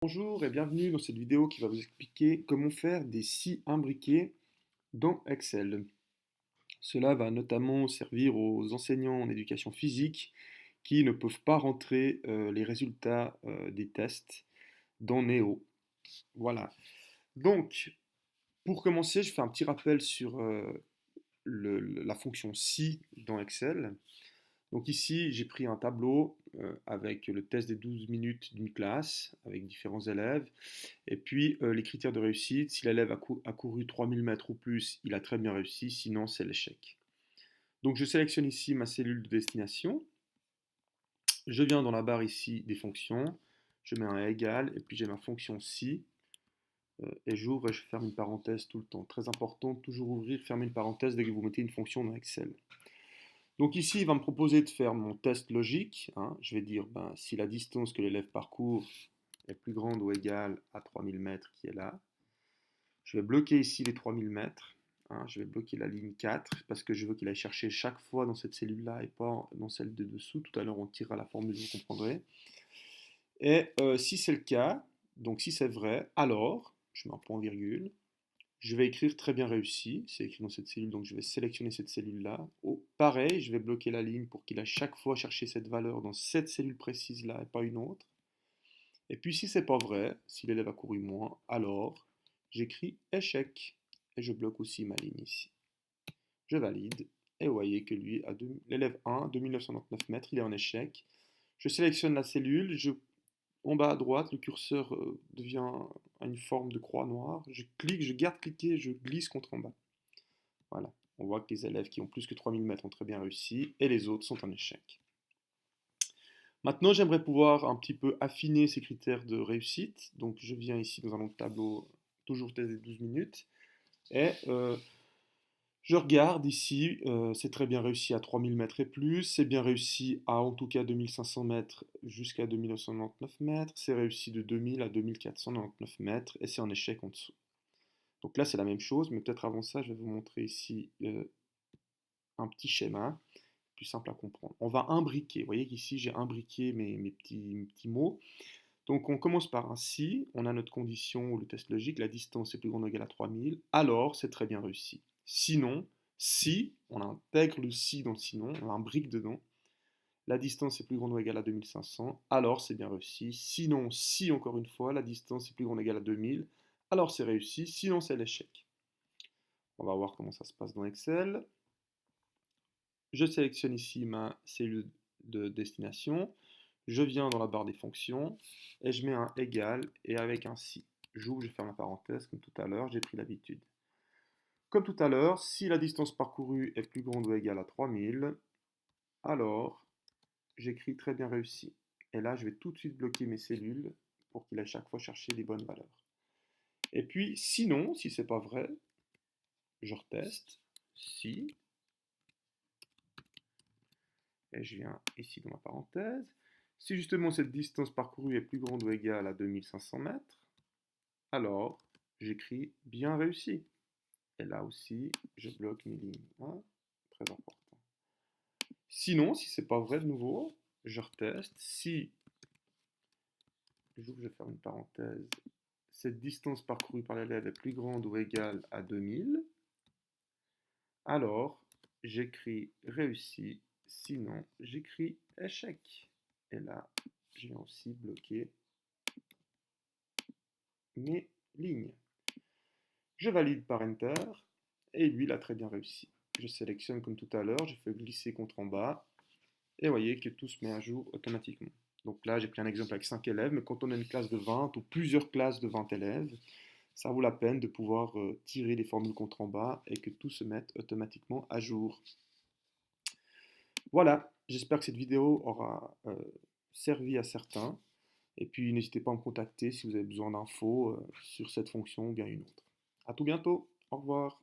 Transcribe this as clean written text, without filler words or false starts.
Bonjour et bienvenue dans cette vidéo qui va vous expliquer comment faire des si imbriqués dans Excel. Cela va notamment servir aux enseignants en éducation physique qui ne peuvent pas rentrer les résultats des tests dans Néo. Voilà. Donc, pour commencer, je fais un petit rappel sur la fonction si dans Excel. Donc ici, j'ai pris un tableau avec le test des 12 minutes d'une classe, avec différents élèves, et puis les critères de réussite. Si l'élève a couru 3000 mètres ou plus, il a très bien réussi, sinon c'est l'échec. Donc je sélectionne ici ma cellule de destination, je viens dans la barre ici des fonctions, je mets un égal, et puis j'ai ma fonction si, et j'ouvre et je ferme une parenthèse tout le temps. Très important, toujours ouvrir, fermer une parenthèse dès que vous mettez une fonction dans Excel. Donc ici, il va me proposer de faire mon test logique, hein. Je vais dire, si la distance que l'élève parcourt est plus grande ou égale à 3000 mètres qui est là, je vais bloquer ici les 3000 mètres, hein. Je vais bloquer la ligne 4 parce que je veux qu'il aille chercher chaque fois dans cette cellule-là et pas dans celle de dessous. Tout à l'heure, on tirera la formule, vous comprendrez. Et si c'est le cas, donc si c'est vrai, alors, je mets un point virgule, je vais écrire très bien réussi, c'est écrit dans cette cellule, donc je vais sélectionner cette cellule-là. Oh, pareil, je vais bloquer la ligne pour qu'il aille chaque fois chercher cette valeur dans cette cellule précise-là et pas une autre. Et puis si c'est pas vrai, si l'élève a couru moins, alors j'écris échec. Et je bloque aussi ma ligne ici. Je valide. Et vous voyez que lui, l'élève 1, 2999 mètres, il est en échec. Je sélectionne la cellule, en bas à droite, le curseur devient à une forme de croix noire. Je clique, je garde cliqué, je glisse contre en bas. Voilà. On voit que les élèves qui ont plus que 3000 mètres ont très bien réussi et les autres sont en échec. Maintenant, j'aimerais pouvoir un petit peu affiner ces critères de réussite. Donc, je viens ici dans un autre tableau, toujours test des 12 minutes, et je regarde ici, c'est très bien réussi à 3000 mètres et plus, c'est bien réussi à en tout cas 2500 mètres jusqu'à 2999 mètres, c'est réussi de 2000 à 2499 mètres, et c'est en échec en dessous. Donc là, c'est la même chose, mais peut-être avant ça, je vais vous montrer ici un petit schéma, plus simple à comprendre. On va imbriquer. Vous voyez qu'ici, j'ai imbriqué mes petits mots. Donc on commence par un si, on a notre condition ou le test logique, la distance est plus grande ou égale à 3000, alors c'est très bien réussi. Sinon, si, on intègre le si dans le sinon, on imbrique dedans, la distance est plus grande ou égale à 2500, alors c'est bien réussi. Sinon, si encore une fois, la distance est plus grande ou égale à 2000, alors c'est réussi, sinon c'est l'échec. On va voir comment ça se passe dans Excel. Je sélectionne ici ma cellule de destination, je viens dans la barre des fonctions et je mets un égal et avec un si. J'ouvre, je ferme la parenthèse comme tout à l'heure, j'ai pris l'habitude. Comme tout à l'heure, si la distance parcourue est plus grande ou égale à 3000, alors j'écris très bien réussi. Et là, je vais tout de suite bloquer mes cellules pour qu'il aille chaque fois chercher les bonnes valeurs. Et puis, sinon, si c'est pas vrai, je reteste. Si, et je viens ici dans ma parenthèse. Si justement cette distance parcourue est plus grande ou égale à 2500 mètres, alors j'écris bien réussi. Et là aussi, je bloque mes lignes. Hein, très important. Sinon, si c'est pas vrai de nouveau, je reteste. Si, je vais faire une parenthèse, cette distance parcourue par l'élève est plus grande ou égale à 2000, alors j'écris réussi. Sinon, j'écris échec. Et là, je viens aussi bloquer mes lignes. Je valide par Enter, et lui, il a très bien réussi. Je sélectionne comme tout à l'heure, je fais glisser contre en bas, et vous voyez que tout se met à jour automatiquement. Donc là, j'ai pris un exemple avec 5 élèves, mais quand on a une classe de 20 ou plusieurs classes de 20 élèves, ça vaut la peine de pouvoir tirer les formules contre en bas et que tout se mette automatiquement à jour. Voilà, j'espère que cette vidéo aura servi à certains. Et puis n'hésitez pas à me contacter si vous avez besoin d'infos sur cette fonction ou bien une autre. A tout bientôt, au revoir.